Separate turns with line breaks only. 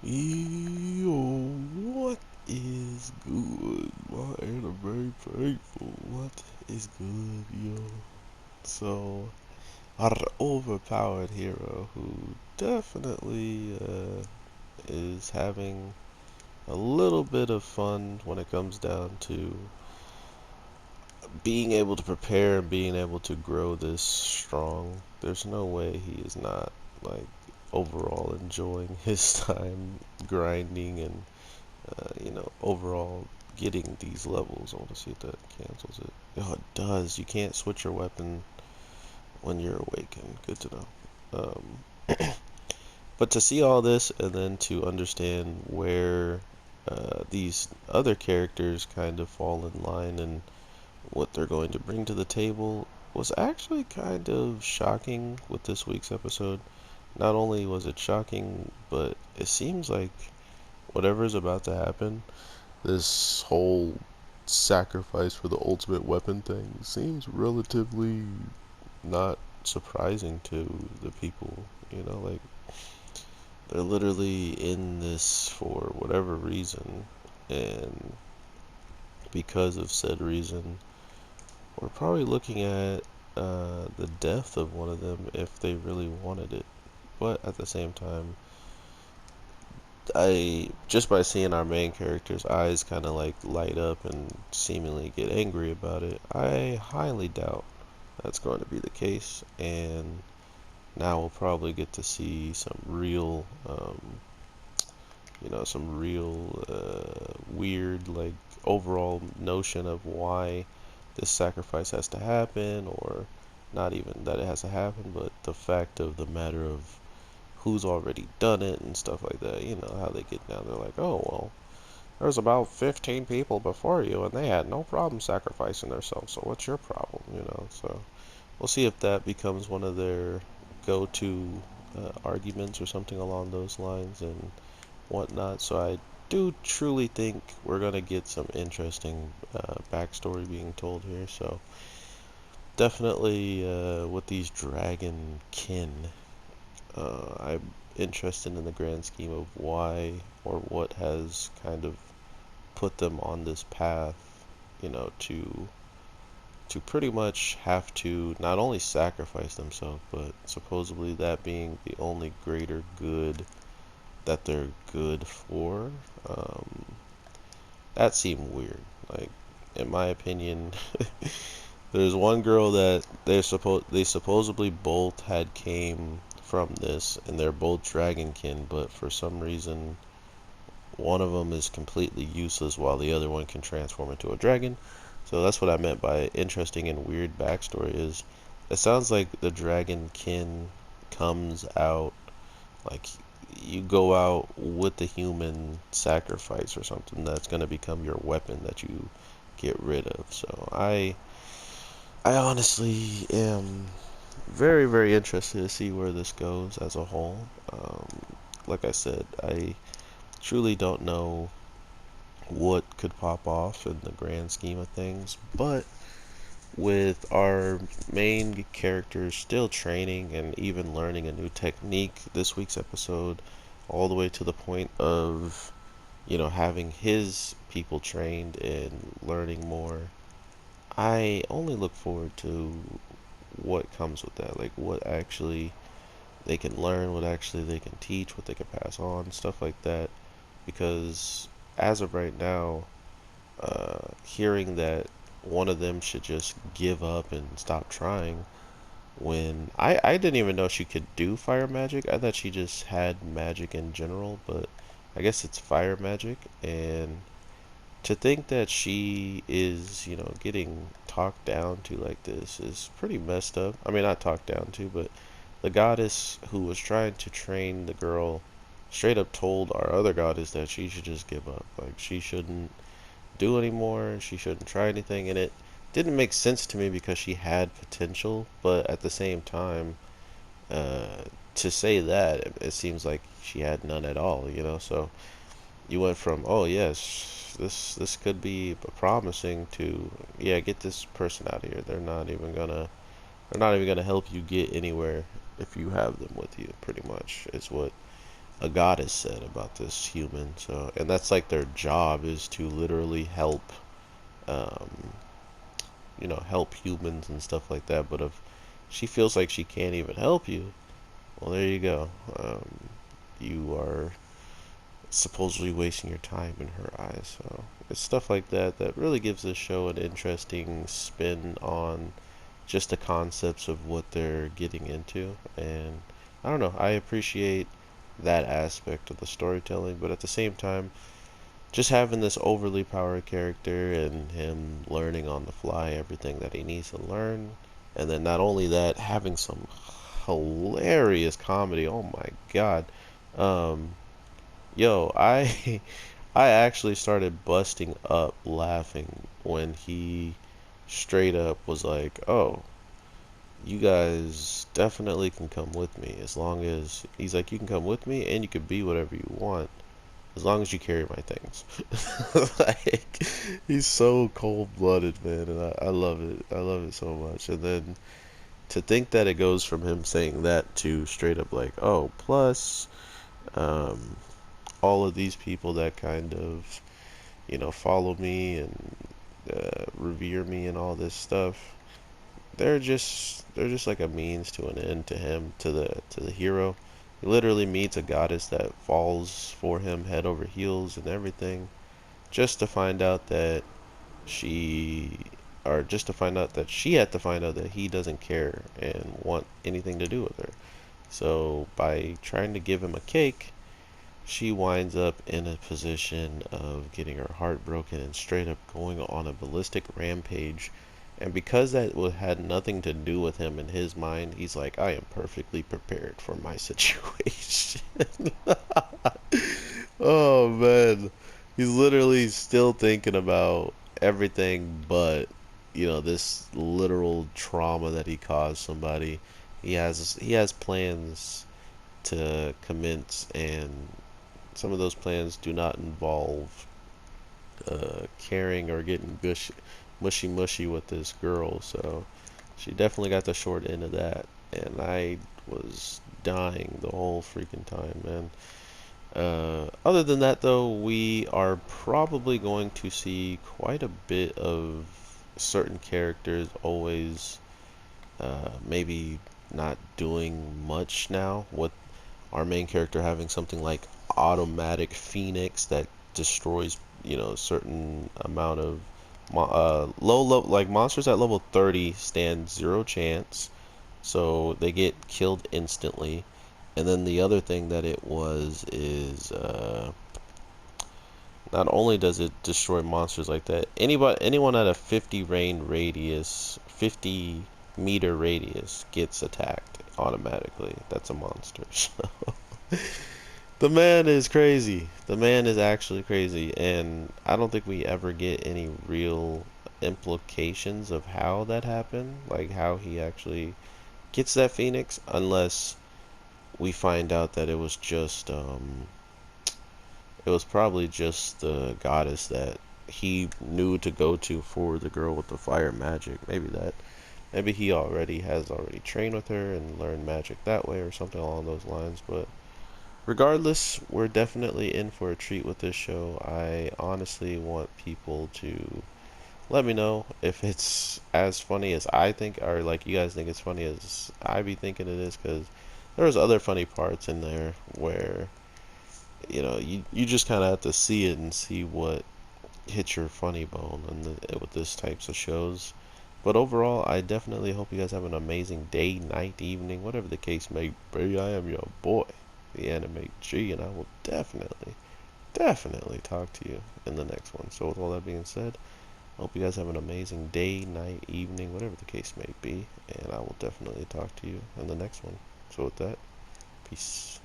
Yo, what is good? My anime faithful. What is good, yo? So, our overpowered hero who definitely is having a little bit of fun when it comes down to being able to prepare and being able to grow this strong. There's no way he is not like overall enjoying his time grinding and overall getting these levels. I want to see if that cancels it. Oh, it does. You can't switch your weapon when you're awakened. Good to know. But to see all this and then to understand where these other characters kind of fall in line and what they're going to bring to the table was actually kind of shocking with this week's episode. Not only was it shocking, but it seems like whatever is about to happen, this whole sacrifice for the ultimate weapon thing seems relatively not surprising to the people. Like they're literally in this for whatever reason, and because of said reason, we're probably looking at the death of one of them if they really wanted it. But at the same time, I just by seeing our main character's eyes kind of like light up and seemingly get angry about it, I highly doubt that's going to be the case. And now we'll probably get to see some real weird like overall notion of why this sacrifice has to happen, or not even that it has to happen, but the fact of the matter of who's already done it and stuff like that. You know how they get down. They're like, oh well, there's about 15 people before you, and they had no problem sacrificing themselves. So what's your problem? So we'll see if that becomes one of their go-to arguments or something along those lines and whatnot. So I do truly think we're gonna get some interesting backstory being told here. So definitely with these dragon kin, I'm interested in the grand scheme of why or what has kind of put them on this path, to pretty much have to not only sacrifice themselves, but supposedly that being the only greater good that they're good for. Um, that seemed weird. Like, in my opinion, there's one girl that they supposedly both had came from this, and they're both dragonkin, but for some reason one of them is completely useless while the other one can transform into a dragon. So that's what I meant by interesting and weird backstory is it sounds like the dragonkin comes out like you go out with the human sacrifice or something that's going to become your weapon that you get rid of. So I honestly am very, very interested to see where this goes as a whole. Like I said, I truly don't know what could pop off in the grand scheme of things, but with our main characters still training and even learning a new technique this week's episode, all the way to the point of, having his people trained and learning more. I only look forward to what comes with that, like what actually they can learn, what actually they can teach, what they can pass on, stuff like that. Because as of right now, hearing that one of them should just give up and stop trying, when I didn't even know she could do fire magic. I thought she just had magic in general, but I guess it's fire magic. And to think that she is, getting talked down to like this is pretty messed up. I mean, not talked down to, but the goddess who was trying to train the girl straight up told our other goddess that she should just give up. Like, she shouldn't do anymore, she shouldn't try anything, and it didn't make sense to me because she had potential, but at the same time, uh, to say that, it seems like she had none at all. So you went from, oh yes, this could be promising, to, yeah, get this person out of here. They're not even gonna help you get anywhere if you have them with you. Pretty much is what a goddess said about this human. So, and that's like their job is to literally help, um, help humans and stuff like that. But if she feels like she can't even help you, well, there you go. You are supposedly wasting your time in her eyes. So it's stuff like that that really gives this show an interesting spin on just the concepts of what they're getting into. And I don't know, I appreciate that aspect of the storytelling, but at the same time, just having this overly powered character and him learning on the fly everything that he needs to learn, and then not only that, having some hilarious comedy. Oh my god. Um, Yo, I actually started busting up laughing when he straight up was like, "Oh, you guys definitely can come with me as long as," he's like, "you can come with me and you can be whatever you want as long as you carry my things." Like, he's so cold-blooded, man, and I love it. I love it so much. And then to think that it goes from him saying that to straight up like, "Oh, plus, um, all of these people that kind of, follow me and revere me and all this stuff, they're just like a means to an end to him, to the hero. He literally meets a goddess that falls for him head over heels and everything, just to find out that she just to find out that she had to find out that he doesn't care and want anything to do with her. So by trying to give him a cake, she winds up in a position of getting her heart broken and straight up going on a ballistic rampage. And because that had nothing to do with him in his mind, he's like, I am perfectly prepared for my situation. Oh man. He's literally still thinking about everything but, this literal trauma that he caused somebody. He has plans to commence, and some of those plans do not involve caring or getting mushy mushy with this girl. So she definitely got the short end of that, and I was dying the whole freaking time, man. Other than that, though, we are probably going to see quite a bit of certain characters always maybe not doing much now. What our main character having something like automatic phoenix that destroys, a certain amount of low level, like monsters at level 30 stand zero chance, so they get killed instantly. And then the other thing that it was is not only does it destroy monsters like that, anyone at a 50-meter radius gets attacked automatically. That's a monster. The man is crazy. The man is actually crazy, and I don't think we ever get any real implications of how that happened, like how he actually gets that phoenix, unless we find out that it was probably just the goddess that he knew to go to for the girl with the fire magic. Maybe he already trained with her and learned magic that way or something along those lines, but regardless, we're definitely in for a treat with this show. I honestly want people to let me know if it's as funny as I think, or like you guys think it's funny as I be thinking it is, because there's other funny parts in there where, you just kind of have to see it and see what hits your funny bone with this types of shows. But overall, I definitely hope you guys have an amazing day, night, evening, whatever the case may be. I am your boy, the Anime G, and I will definitely talk to you in the next one. So with all that being said, I hope you guys have an amazing day, night, evening, whatever the case may be, and I will definitely talk to you in the next one. So with that, peace.